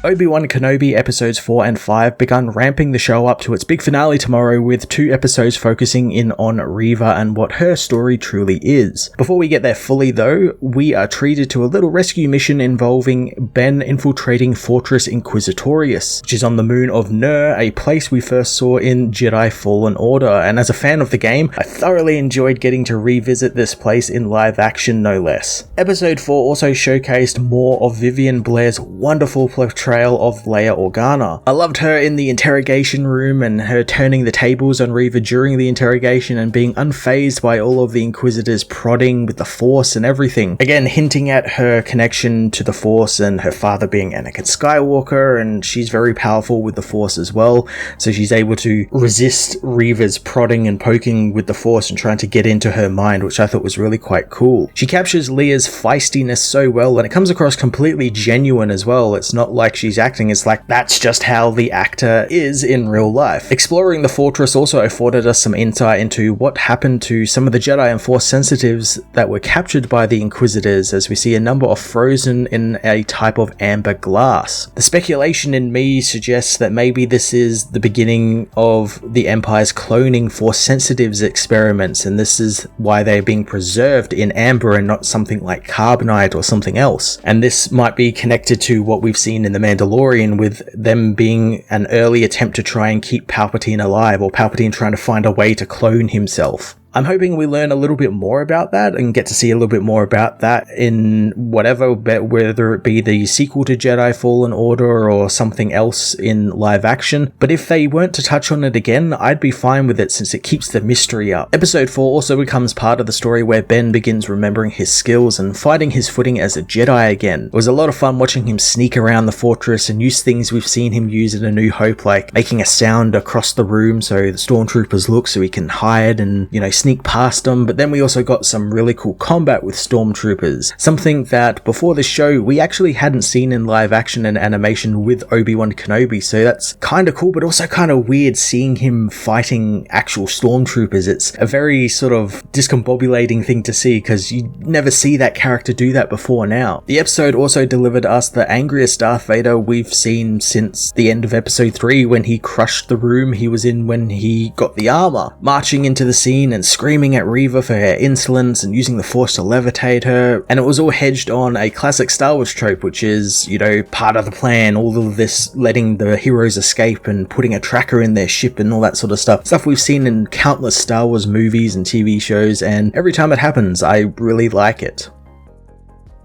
Obi-Wan Kenobi episodes 4 and 5 begun ramping the show up to its big finale tomorrow, with 2 episodes focusing in on Reva and what her story truly is. Before we get there fully though, we are treated to a little rescue mission involving Ben infiltrating Fortress Inquisitorius, which is on the moon of Nur, a place we first saw in Jedi Fallen Order, and as a fan of the game, I thoroughly enjoyed getting to revisit this place in live action no less. Episode 4 also showcased more of Vivian Blair's wonderful portrayal of Leia Organa. I loved her in the interrogation room and her turning the tables on Reva during the interrogation and being unfazed by all of the Inquisitors prodding with the Force and everything. Again, hinting at her connection to the Force and her father being Anakin Skywalker, and she's very powerful with the Force as well, so she's able to resist Reva's prodding and poking with the Force and trying to get into her mind, which I thought was really quite cool. She captures Leia's feistiness so well, and it comes across completely genuine as well. It's not like she's acting, it's like that's just how the actor is in real life. Exploring the fortress also afforded us some insight into what happened to some of the Jedi and Force sensitives that were captured by the Inquisitors, as we see a number of frozen in a type of amber glass. The speculation in me suggests that maybe this is the beginning of the Empire's cloning Force sensitives experiments, and this is why they're being preserved in amber and not something like carbonite or something else. And this might be connected to what we've seen in The Mandalorian, with them being an early attempt to try and keep Palpatine alive, or Palpatine trying to find a way to clone himself. I'm hoping we learn a little bit more about that and get to see a little bit more about that in whatever, whether it be the sequel to Jedi Fallen Order or something else in live action. But if they weren't to touch on it again, I'd be fine with it since it keeps the mystery up. Episode 4 also becomes part of the story where Ben begins remembering his skills and finding his footing as a Jedi again. It was a lot of fun watching him sneak around the fortress and use things we've seen him use in A New Hope, like making a sound across the room so the stormtroopers look so he can hide and, sneak past them. But then we also got some really cool combat with stormtroopers, something that before the show we actually hadn't seen in live action and animation with Obi-Wan Kenobi, so that's kind of cool, but also kind of weird seeing him fighting actual stormtroopers. It's a very sort of discombobulating thing to see because you never see that character do that before now. The episode also delivered us the angriest Darth Vader we've seen since the end of episode 3, when he crushed the room he was in when he got the armor, marching into the scene and screaming at Reva for her insolence and using the Force to levitate her. And it was all hedged on a classic Star Wars trope, which is, part of the plan, all of this letting the heroes escape and putting a tracker in their ship and all that sort of stuff we've seen in countless Star Wars movies and TV shows, and every time it happens I really like it.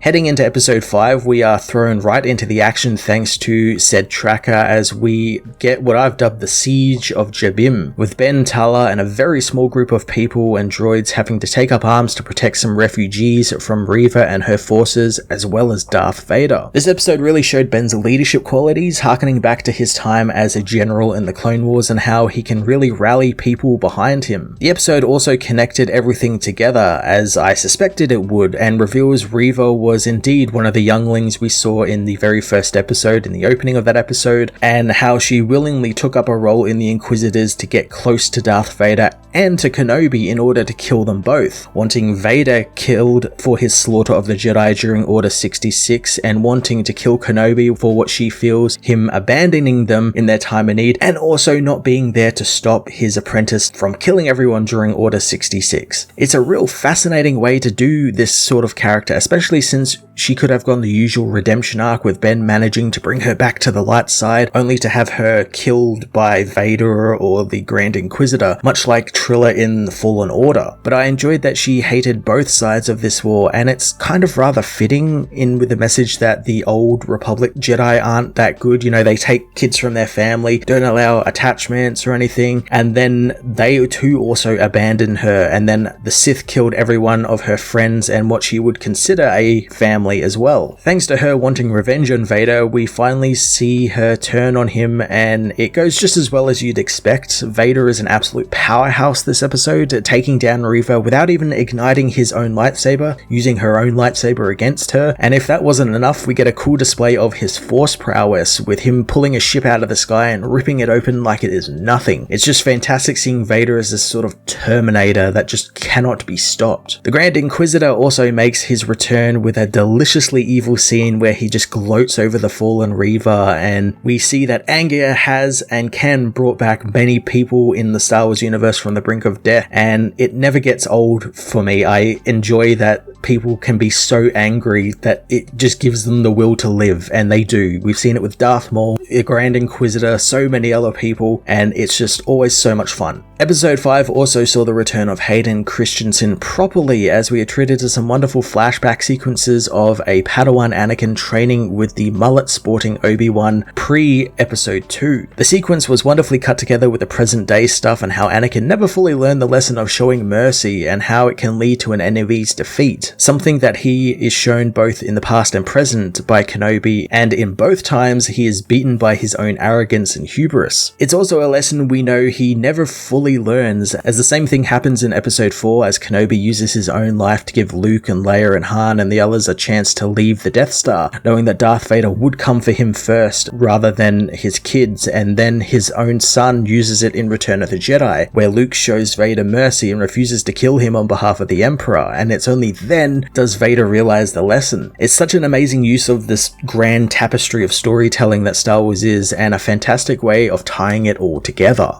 Heading into episode 5, we are thrown right into the action thanks to said tracker as we get what I've dubbed the Siege of Jabim, with Ben, Tala and a very small group of people and droids having to take up arms to protect some refugees from Reva and her forces, as well as Darth Vader. This episode really showed Ben's leadership qualities, harkening back to his time as a general in the Clone Wars and how he can really rally people behind him. The episode also connected everything together, as I suspected it would, and reveals Reva was indeed one of the younglings we saw in the very first episode, in the opening of that episode, and how she willingly took up a role in the Inquisitors to get close to Darth Vader and to Kenobi in order to kill them both, wanting Vader killed for his slaughter of the Jedi during Order 66 and wanting to kill Kenobi for what she feels him abandoning them in their time of need, and also not being there to stop his apprentice from killing everyone during Order 66. It's a real fascinating way to do this sort of character, especially since she could have gone the usual redemption arc with Ben managing to bring her back to the light side, only to have her killed by Vader or the Grand Inquisitor, much like Trilla in The Fallen Order. But I enjoyed that she hated both sides of this war, and it's kind of rather fitting in with the message that the old Republic Jedi aren't that good. They take kids from their family, don't allow attachments or anything, and then they too also abandon her, and then the Sith killed every one of her friends and what she would consider a family as well. Thanks to her wanting revenge on Vader, we finally see her turn on him, and it goes just as well as you'd expect. Vader is an absolute powerhouse this episode, taking down Reva without even igniting his own lightsaber, using her own lightsaber against her. And if that wasn't enough, we get a cool display of his Force prowess, with him pulling a ship out of the sky and ripping it open like it is nothing. It's just fantastic seeing Vader as this sort of Terminator that just cannot be stopped. The Grand Inquisitor also makes his return with with a deliciously evil scene where he just gloats over the fallen Reva, and we see that Angia has and can brought back many people in the Star Wars universe from the brink of death, and it never gets old for me. I enjoy that people can be so angry that it just gives them the will to live, and they do. We've seen it with Darth Maul, the Grand Inquisitor, so many other people, and it's just always so much fun. Episode 5 also saw the return of Hayden Christensen properly, as we are treated to some wonderful flashback sequences of a Padawan Anakin training with the mullet-sporting Obi-Wan pre-Episode 2. The sequence was wonderfully cut together with the present-day stuff and how Anakin never fully learned the lesson of showing mercy and how it can lead to an enemy's defeat, something that he is shown both in the past and present by Kenobi, and in both times he is beaten by his own arrogance and hubris. It's also a lesson we know he never fully learns, as the same thing happens in Episode 4 as Kenobi uses his own life to give Luke and Leia and Han and the others a chance to leave the Death Star, knowing that Darth Vader would come for him first rather than his kids, and then his own son uses it in Return of the Jedi, where Luke shows Vader mercy and refuses to kill him on behalf of the Emperor, and it's only then does Vader realize the lesson. It's such an amazing use of this grand tapestry of storytelling that Star Wars is, and a fantastic way of tying it all together.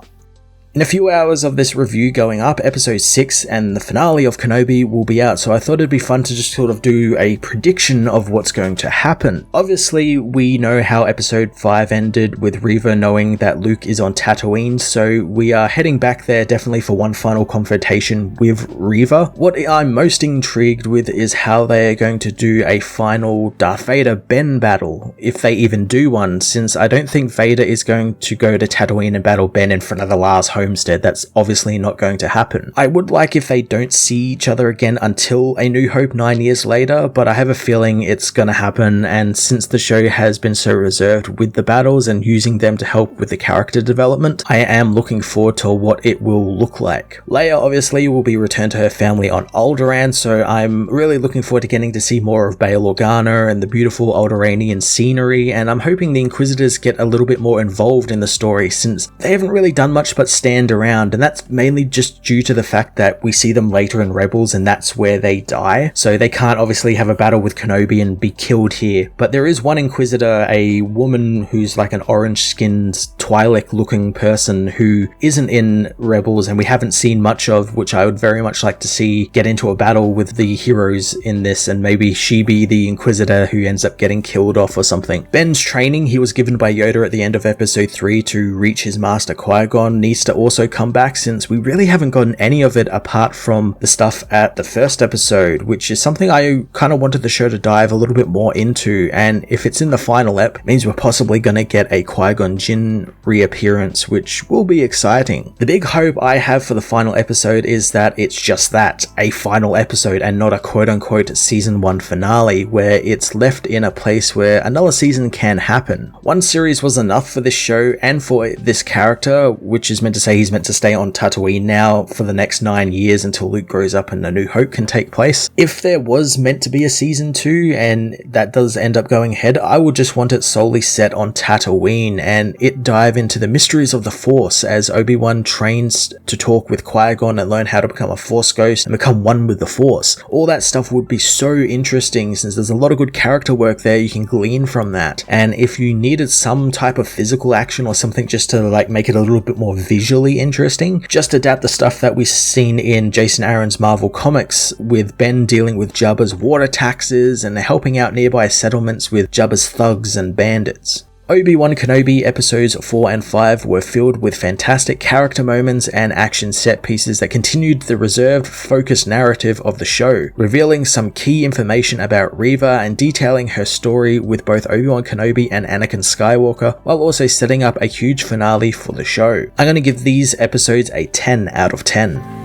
In a few hours of this review going up, Episode 6 and the finale of Kenobi will be out, so I thought it'd be fun to just sort of do a prediction of what's going to happen. Obviously, we know how Episode 5 ended with Reva knowing that Luke is on Tatooine, so we are heading back there definitely for one final confrontation with Reva. What I'm most intrigued with is how they are going to do a final Darth Vader-Ben battle, if they even do one, since I don't think Vader is going to go to Tatooine and battle Ben in front of the last Homestead. That's obviously not going to happen. I would like if they don't see each other again until A New Hope 9 years later, but I have a feeling it's gonna happen, and since the show has been so reserved with the battles and using them to help with the character development, I am looking forward to what it will look like. Leia obviously will be returned to her family on Alderaan, so I'm really looking forward to getting to see more of Bail Organa and the beautiful Alderaanian scenery, and I'm hoping the Inquisitors get a little bit more involved in the story, since they haven't really done much but stand around, and that's mainly just due to the fact that we see them later in Rebels and that's where they die, so they can't obviously have a battle with Kenobi and be killed here. But there is one Inquisitor, a woman who's like an orange-skinned Twi'lek looking person who isn't in Rebels and we haven't seen much of, which I would very much like to see get into a battle with the heroes in this, and maybe she be the Inquisitor who ends up getting killed off or something. Ben's training he was given by Yoda at the end of Episode 3 to reach his master Qui-Gon needs to also come back, since we really haven't gotten any of it apart from the stuff at the first episode, which is something I kind of wanted the show to dive a little bit more into, and if it's in the final ep, it means we're possibly going to get a Qui-Gon Jinn reappearance, which will be exciting. The big hope I have for the final episode is that it's just that, a final episode, and not a quote-unquote season 1 finale, where it's left in a place where another season can happen. One series was enough for this show and for this character, which is meant to say he's meant to stay on Tatooine now for the next 9 years until Luke grows up and A New Hope can take place. If there was meant to be a season 2 and that does end up going ahead, I would just want it solely set on Tatooine and it dive into the mysteries of the Force as Obi-Wan trains to talk with Qui-Gon and learn how to become a Force ghost and become one with the Force. All that stuff would be so interesting, since there's a lot of good character work there you can glean from that. And if you needed some type of physical action or something just to like make it a little bit more visually interesting, just adapt the stuff that we've seen in Jason Aaron's Marvel Comics, with Ben dealing with Jabba's water taxes and helping out nearby settlements with Jabba's thugs and bandits. Obi-Wan Kenobi episodes 4 and 5 were filled with fantastic character moments and action set pieces that continued the reserved, focused narrative of the show, revealing some key information about Reva and detailing her story with both Obi-Wan Kenobi and Anakin Skywalker, while also setting up a huge finale for the show. I'm going to give these episodes a 10 out of 10.